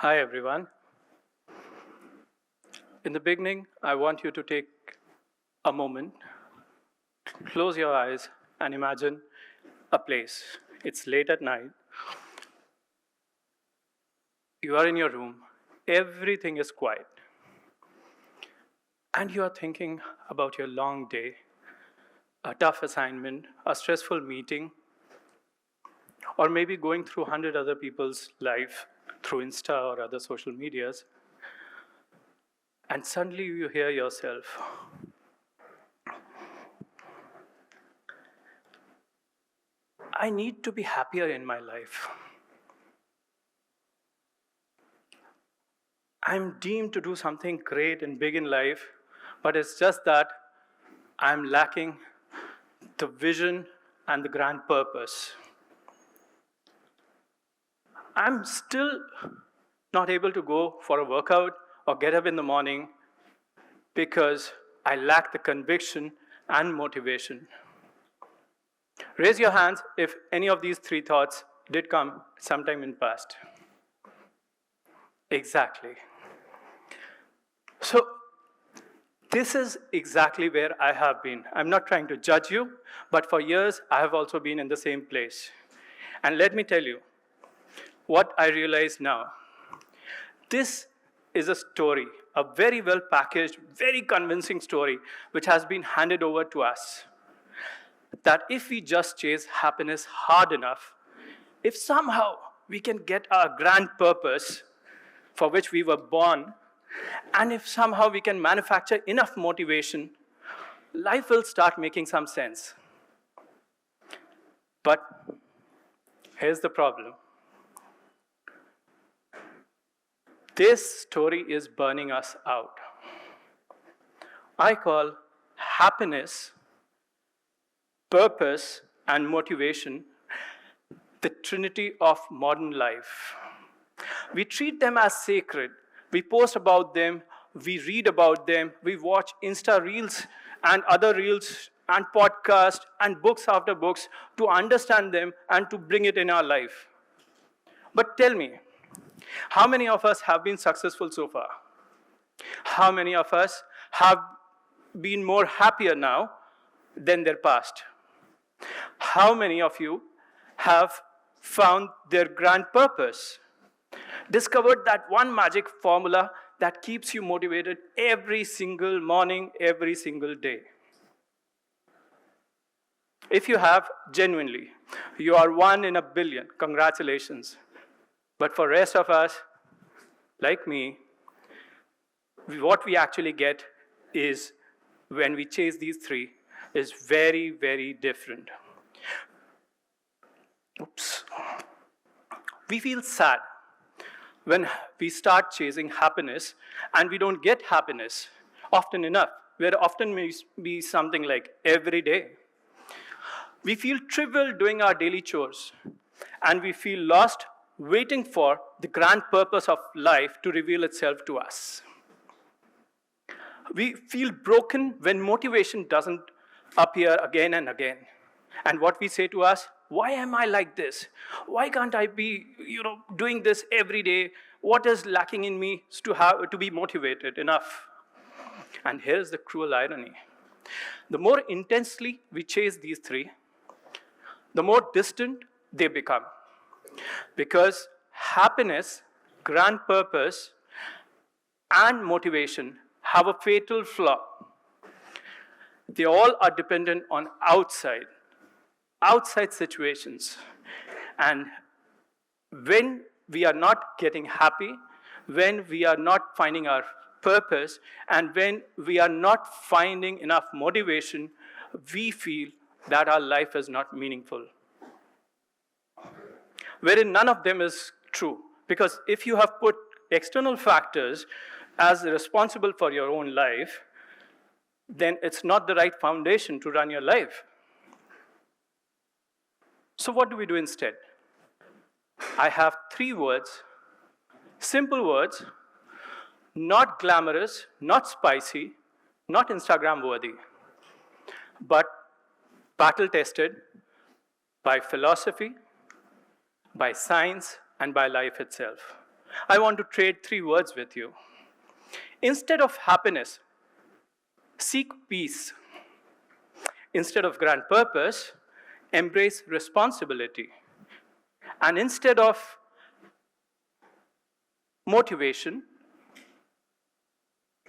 Hi, everyone. In the beginning, I want you to take a moment, close your eyes, and imagine a place. It's late at night. You are in your room. Everything is quiet. And you are thinking about your long day, a tough assignment, a stressful meeting, or maybe going through 100 other people's life through Insta or other social medias. And suddenly you hear yourself, I need to be happier in my life. I'm deemed to do something great and big in life, but it's just that I'm lacking the vision and the grand purpose. I'm still not able to go for a workout or get up in the morning because I lack the conviction and motivation. Raise your hands if any of these three thoughts did come sometime in past. Exactly. So this is exactly where I have been. I'm not trying to judge you, but for years I have also been in the same place. And let me tell you what I realize now. This is a story, a very well packaged, very convincing story, which has been handed over to us. That if we just chase happiness hard enough, if somehow we can get our grand purpose for which we were born, and if somehow we can manufacture enough motivation, life will start making some sense. But here's the problem. This story is burning us out. I call happiness, purpose, and motivation the trinity of modern life. We treat them as sacred. We post about them, we read about them, we watch Insta reels and other reels and podcasts and books after books to understand them and to bring it in our life. But tell me, how many of us have been successful so far? How many of us have been more happier now than their past? How many of you have found their grand purpose? Discovered that one magic formula that keeps you motivated every single morning, every single day? If you have, genuinely, you are one in a billion. Congratulations. But for rest of us, like me, what we actually get is, when we chase these three, is very, very different. Oops. We feel sad when we start chasing happiness and we don't get happiness often enough, where often may be something like every day. We feel trivial doing our daily chores, and we feel lost waiting for the grand purpose of life to reveal itself to us. We feel broken when motivation doesn't appear again and again. And what we say to us, why am I like this? Why can't I be, doing this every day? What is lacking in me to be motivated enough? And here's the cruel irony. The more intensely we chase these three, the more distant they become. Because happiness, grand purpose, and motivation have a fatal flaw. They all are dependent on outside situations. And when we are not getting happy, when we are not finding our purpose, and when we are not finding enough motivation, we feel that our life is not meaningful. Wherein none of them is true. Because if you have put external factors as responsible for your own life, then it's not the right foundation to run your life. So what do we do instead? I have 3 words, simple words, not glamorous, not spicy, not Instagram worthy, but battle tested by philosophy, by science, and by life itself. I want to trade 3 words with you. Instead of happiness, seek peace. Instead of grand purpose, embrace responsibility. And instead of motivation,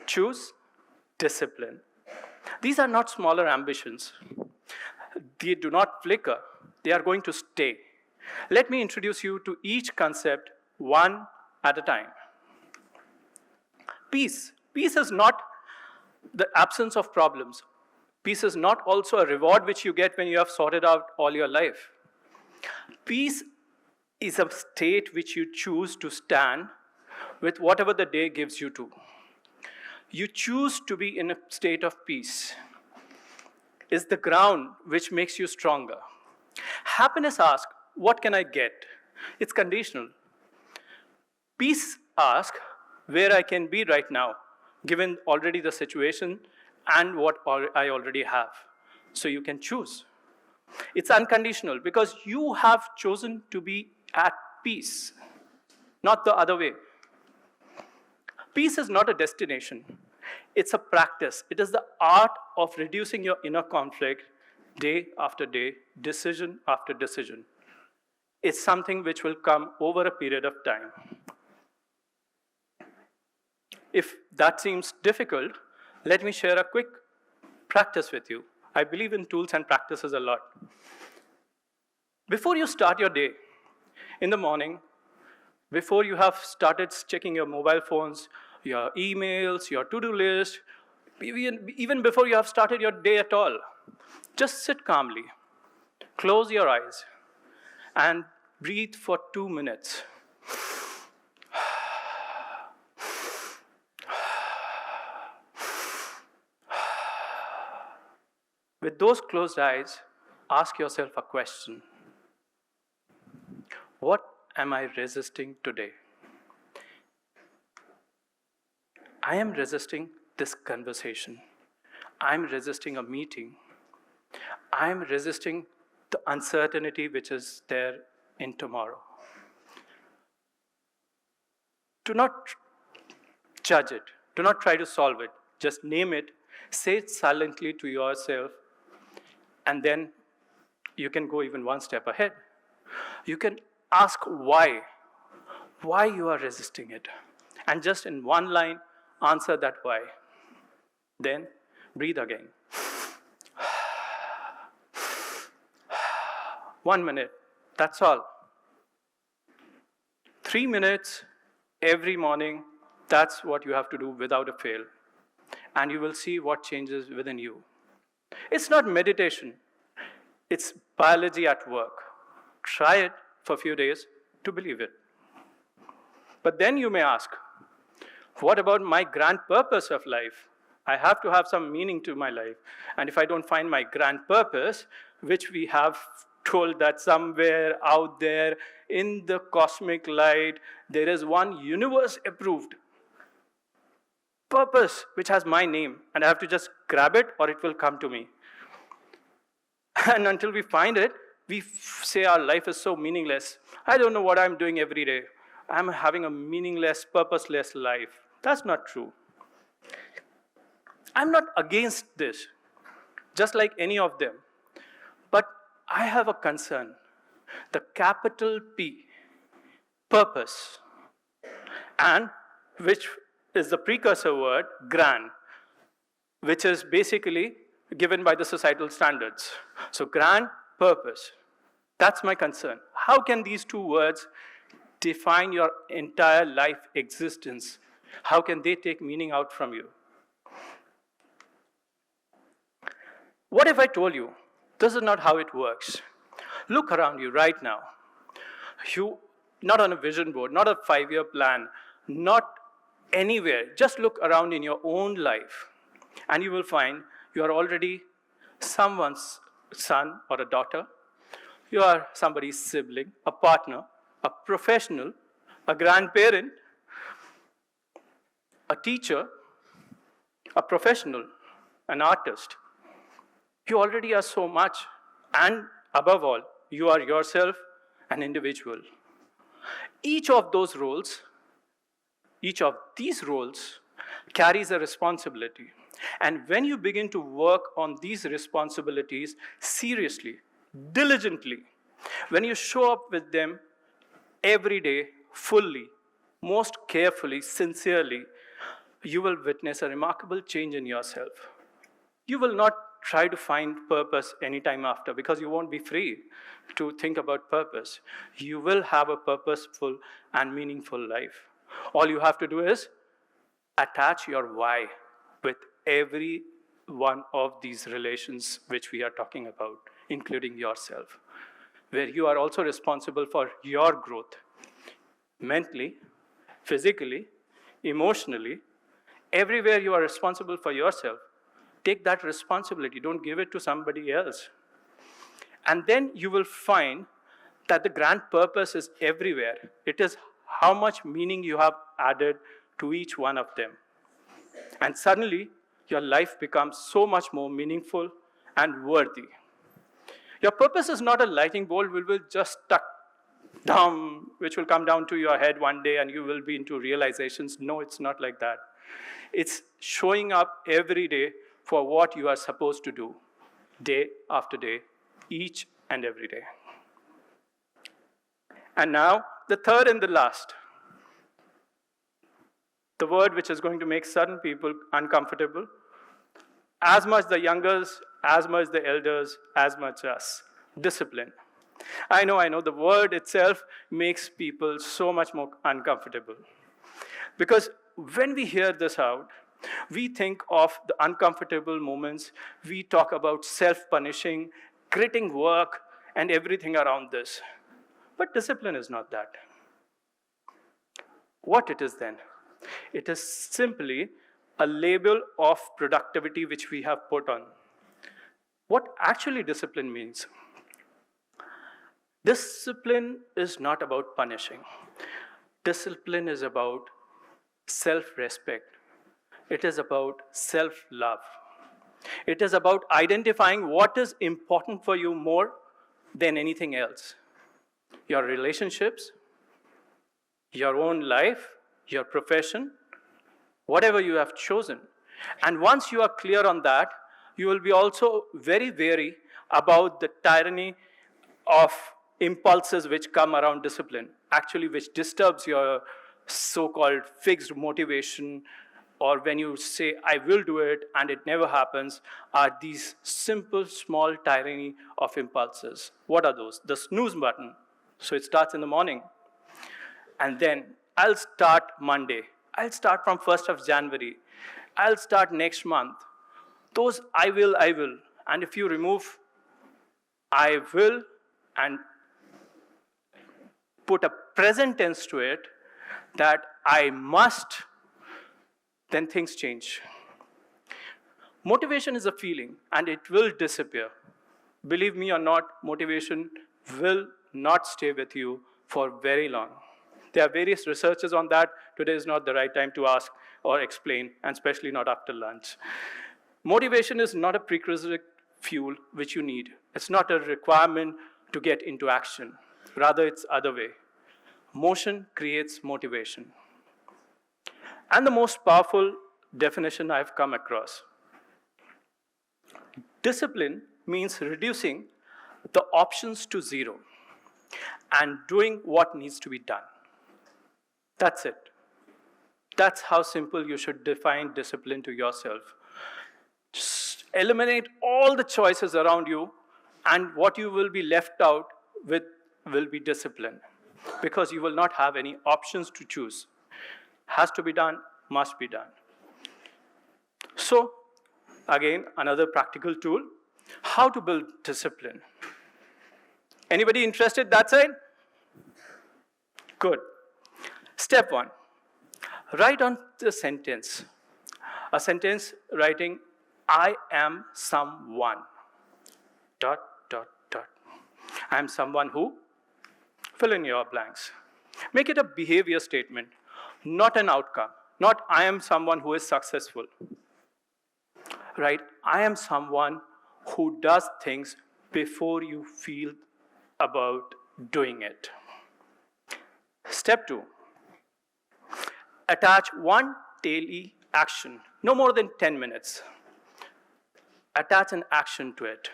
choose discipline. These are not smaller ambitions. They do not flicker. They are going to stay. Let me introduce you to each concept one at a time. Peace. Peace is not the absence of problems. Peace is not also a reward which you get when you have sorted out all your life. Peace is a state which you choose to stand with whatever the day gives you to. You choose to be in a state of peace. It's the ground which makes you stronger. Happiness asks, what can I get? It's conditional. Peace asks, where I can be right now, given already the situation and what I already have. So you can choose. It's unconditional because you have chosen to be at peace, not the other way. Peace is not a destination. It's a practice. It is the art of reducing your inner conflict day after day, decision after decision. It's something which will come over a period of time. If that seems difficult, let me share a quick practice with you. I believe in tools and practices a lot. Before you start your day, in the morning, before you have started checking your mobile phones, your emails, your to-do list, even before you have started your day at all, just sit calmly, close your eyes, and breathe for 2 minutes. With those closed eyes, ask yourself a question. What am I resisting today? I am resisting this conversation. I'm resisting a meeting. I'm resisting the uncertainty which is there in tomorrow. Do not judge it. Do not try to solve it. Just name it. Say it silently to yourself. And then you can go even one step ahead. You can ask why you are resisting it. And just in one line, answer that why. Then breathe again. 1 minute, that's all. 3 minutes every morning, that's what you have to do without a fail. And you will see what changes within you. It's not meditation, it's biology at work. Try it for a few days to believe it. But then you may ask, what about my grand purpose of life? I have to have some meaning to my life. And if I don't find my grand purpose, which we have told that somewhere out there in the cosmic light, there is one universe-approved purpose which has my name, and I have to just grab it or it will come to me. And until we find it, we say our life is so meaningless. I don't know what I'm doing every day. I'm having a meaningless, purposeless life. That's not true. I'm not against this, just like any of them. But I have a concern. The capital P, purpose, and which is the precursor word, grand, which is basically given by the societal standards. So grand, purpose. That's my concern. How can these two words define your entire life existence? How can they take meaning out from you? What if I told you, this is not how it works? Look around you right now. You, not on a vision board, not a 5-year plan, not anywhere. Just look around in your own life, and you will find you are already someone's son or a daughter. You are somebody's sibling, a partner, a professional, a grandparent, a teacher, a professional, an artist. You already are so much, and above all, you are yourself an individual. Each of those roles each of these roles carries a responsibility. And when you begin to work on these responsibilities seriously, diligently, when you show up with them every day, fully, most carefully, sincerely, you will witness a remarkable change in yourself. You will not try to find purpose anytime after because you won't be free to think about purpose. You will have a purposeful and meaningful life. All you have to do is attach your why with every one of these relations which we are talking about, including yourself, where you are also responsible for your growth mentally, physically, emotionally. Everywhere you are responsible for yourself. Take that responsibility. Don't give it to somebody else. And then you will find that the grand purpose is everywhere. It is how much meaning you have added to each one of them. And suddenly, your life becomes so much more meaningful and worthy. Your purpose is not a lightning bolt which will just which will come down to your head one day and you will be into realizations. No, it's not like that. It's showing up every day for what you are supposed to do, day after day, each and every day. And now, the third and the last. The word which is going to make certain people uncomfortable, as much the youngers, as much the elders, as much us. Discipline. I know, the word itself makes people so much more uncomfortable. Because when we hear this out, we think of the uncomfortable moments. We talk about self-punishing, gritting work, and everything around this. But discipline is not that. What it is then? It is simply a label of productivity which we have put on. What actually discipline means? Discipline is not about punishing. Discipline is about self-respect. It is about self-love. It is about identifying what is important for you more than anything else. Your relationships, your own life, your profession, whatever you have chosen. And once you are clear on that, you will be also very wary about the tyranny of impulses which come around discipline, actually which disturbs your so-called fixed motivation, or when you say, I will do it, and it never happens, are these simple, small tyranny of impulses. What are those? The snooze button. So it starts in the morning. And then I'll start Monday. I'll start from 1st of January. I'll start next month. Those I will. And if you remove I will and put a present tense to it, that I must, then things change. Motivation is a feeling, and it will disappear. Believe me or not, motivation will not stay with you for very long. There are various researches on that. Today is not the right time to ask or explain, and especially not after lunch. Motivation is not a prerequisite fuel which you need. It's not a requirement to get into action. Rather, it's other way. Motion creates motivation. And the most powerful definition I've come across. Discipline means reducing the options to zero and doing what needs to be done. That's it. That's how simple you should define discipline to yourself. Just eliminate all the choices around you, and what you will be left out with will be discipline, because you will not have any options to choose. Has to be done, must be done. So, again, another practical tool, how to build discipline. Anybody interested that side? Good. Step 1, write on the sentence. A sentence writing, I am someone, ... I am someone who, fill in your blanks. Make it a behavior statement, not an outcome. Not, I am someone who is successful. Right? I am someone who does things before you feel about doing it. Step 2, Attach one daily action, no more than 10 minutes. Attach an action to it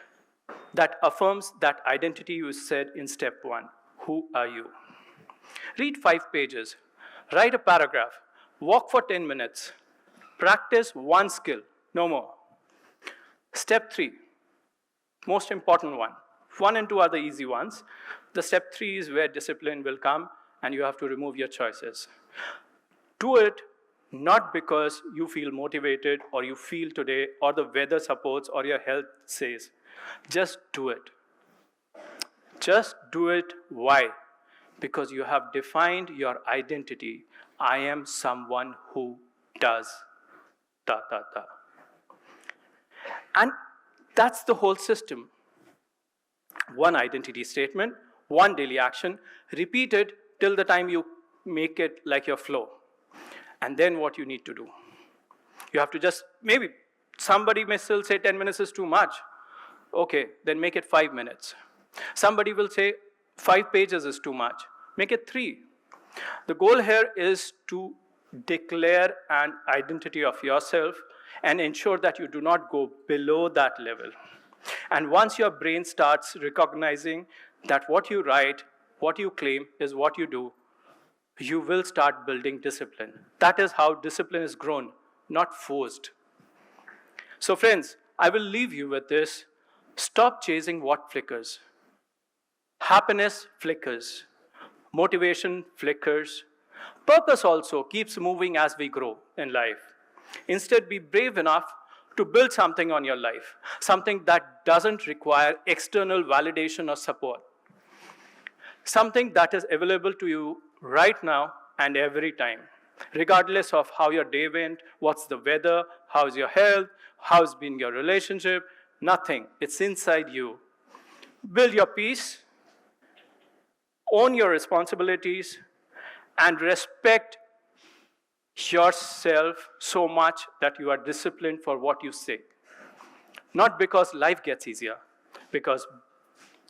that affirms that identity you said in step 1. Who are you? Read 5 pages. Write a paragraph. Walk for 10 minutes. Practice one skill, no more. Step 3, most important one. 1 and 2 are the easy ones. The step 3 is where discipline will come and you have to remove your choices. Do it not because you feel motivated or you feel today or the weather supports or your health says. Just do it. Just do it. Why? Because you have defined your identity. I am someone who does ta ta ta. And that's the whole system. One identity statement, one daily action. Repeat it till the time you make it like your flow. And then what you need to do. You have to just, maybe somebody may still say 10 minutes is too much. Okay, then make it 5 minutes. Somebody will say 5 pages is too much. Make it 3. The goal here is to declare an identity of yourself and ensure that you do not go below that level. And once your brain starts recognizing that what you write, what you claim is what you do, you will start building discipline. That is how discipline is grown, not forced. So friends, I will leave you with this. Stop chasing what flickers. Happiness flickers. Motivation flickers. Purpose also keeps moving as we grow in life. Instead, be brave enough to build something on your life, something that doesn't require external validation or support. Something that is available to you right now and every time, regardless of how your day went, what's the weather, how's your health, how's been your relationship, nothing. It's inside you. Build your peace, own your responsibilities, and respect yourself so much that you are disciplined for what you say. Not because life gets easier, because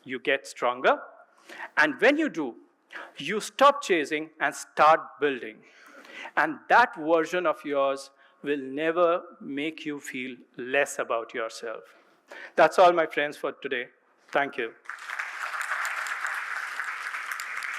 you get stronger. And when you do, you stop chasing and start building. And that version of yours will never make you feel less about yourself. That's all, my friends, for today. Thank you.